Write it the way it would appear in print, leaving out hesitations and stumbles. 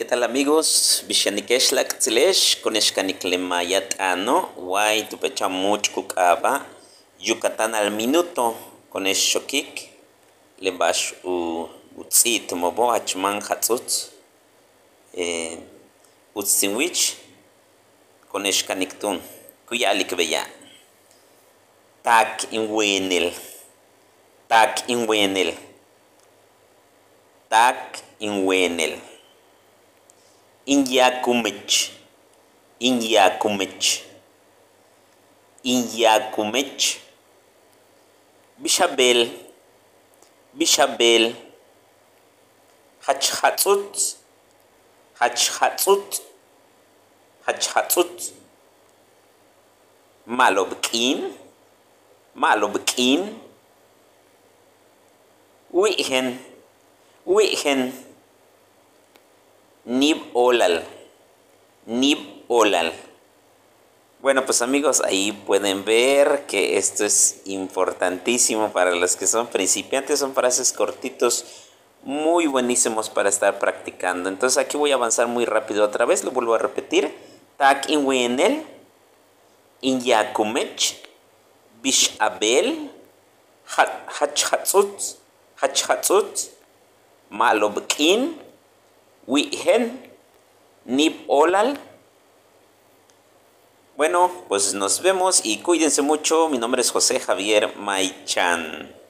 ¿Qué tal amigos? Bishanikeshlak tzelesh koneshkaniklemayat ano guay tupechamuch kukaba Yucatán al minuto koneshokik lebash utzit mobo hachman hatzutz utzinwich koneshkaniktun kuyalik beya tak inwenel tak inwenel tak inwenel Inyakumech, Inyakumech, Inyakumech, Bishabel, Bishabel, Hachhatzut, Hachhatzut, Hachhatzut, Malobkin, Malobkin, Wihen, Wihen, Nib Olal. Nib Olal. Bueno, pues amigos, ahí pueden ver que esto es importantísimo para los que son principiantes. Son frases cortitos muy buenísimos para estar practicando. Entonces aquí voy a avanzar muy rápido otra vez. Lo vuelvo a repetir. Tak inwenel, inyakumech, bishabel, hachhatzut, hachhatzut, malobkin, Wihen, Nib Olal. Bueno, pues nos vemos y cuídense mucho. Mi nombre es José Javier Maichan.